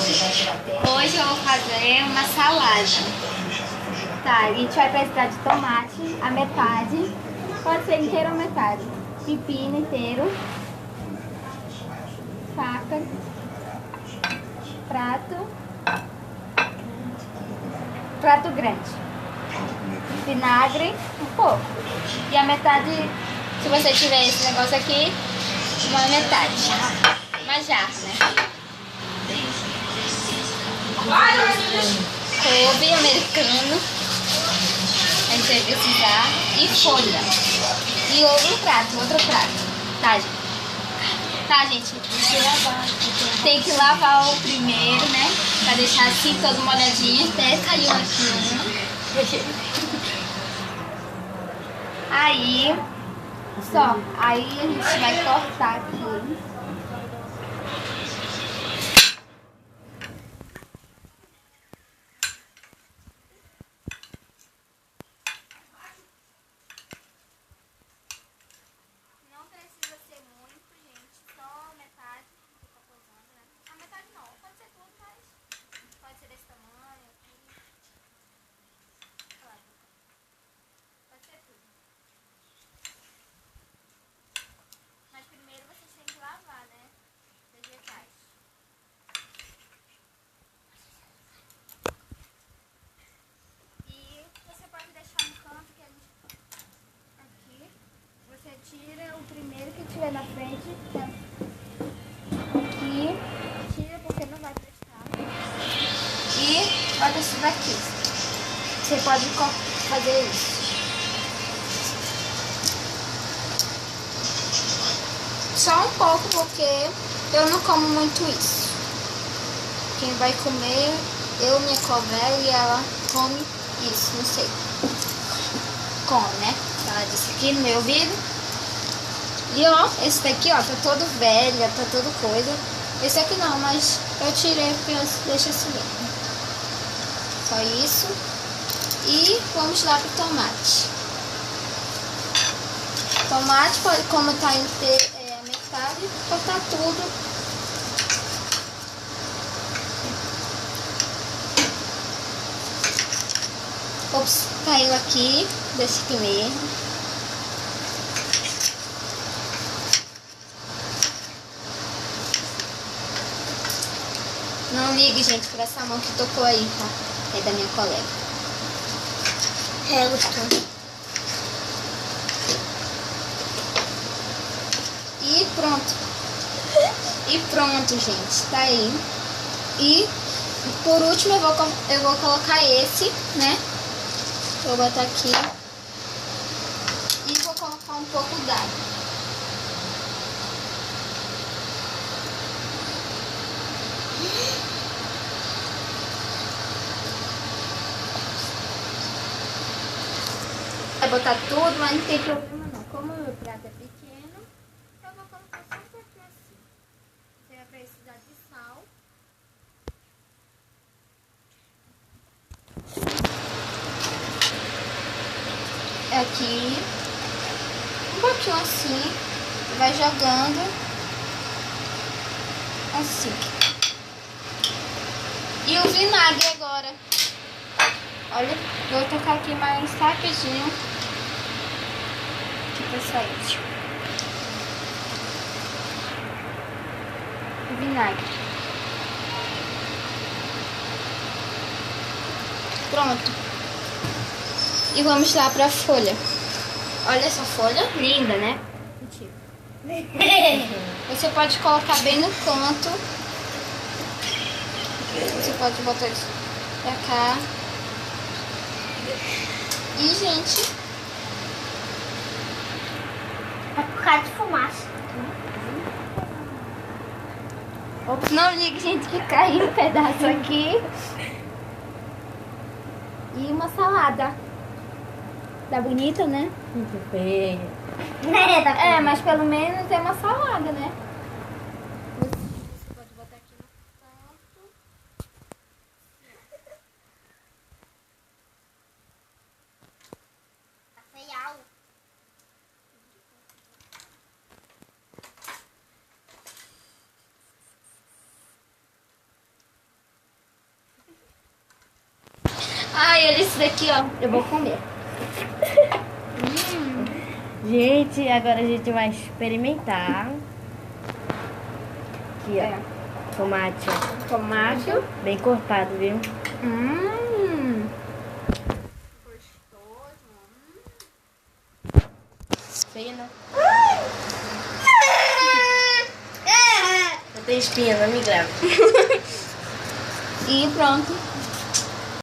Hoje eu vou fazer uma salada. Tá, a gente vai precisar de tomate, a metade. Pode ser inteiro ou metade. Pepino inteiro. Faca. Prato grande. Vinagre, um pouco. E a metade, se você tiver esse negócio aqui, uma metade. Uma jarra, né? Couve americano. A gente vai precisar. E folha. E outro prato. Tá, gente? Tem que lavar o primeiro, né? Pra deixar assim todo molhadinho. Até caiu aqui. Aí a gente vai cortar aqui. Não precisa ser muito, gente, só metade que eu tô usando, né? A metade não, pode ser tudo, mas pode ser desse tamanho aqui. Claro. Pode ser tudo. Mas primeiro vocês têm que lavar, né? Vegetais. E você pode deixar no canto que a gente... Aqui. Você tira o primeiro que tiver na frente. Aqui. Tira porque não vai prestar. E bota isso daqui. Você pode fazer isso. Só um pouco, porque eu não como muito isso. Quem vai comer, eu, minha covéia, e ela come isso, não sei. Come, né? Ela disse aqui no meu ouvido. E ó, esse daqui, ó, tá todo velho, tá todo coisa. Esse aqui não, mas eu tirei porque eu deixo assim mesmo. Só isso. E vamos lá pro tomate. Tomate, como tá inteiro, a metade, cortar tudo. Ops, caiu aqui, desse aqui mesmo. Não ligue, gente, por essa mão que tocou aí, tá? É da minha colega. Gostou. E pronto. E pronto, gente. Tá aí. E por último eu vou colocar esse, né? Vou botar aqui. E vou colocar um pouco d'água. Vai botar tudo, mas não tem problema não. Como o meu prato é pequeno, eu vou colocar só um pouquinho assim. Você vai precisar de sal. Aqui. Um pouquinho assim. Vai jogando. Assim. E o vinagre agora. Olha, vou tocar aqui mais rapidinho. Aqui pra sair. O vinagre. Pronto. E vamos lá pra folha. Olha essa folha. Linda, né? Mentira. Você pode colocar bem no canto. Você pode botar isso pra cá. E, gente, vai ficar de fumaça. Não ligue, gente, que caiu um pedaço aqui. E uma salada. Tá bonita, né? Muito bem. Mas pelo menos é uma salada, né? Você pode botar aqui no canto. Tá feial. esse daqui, ó, eu vou comer. Gente, agora a gente vai experimentar. Aqui, ó. É. Tomate, ó. Tomate. Bem cortado, viu? Feio, né? Não tem espinha, não me grava. E pronto.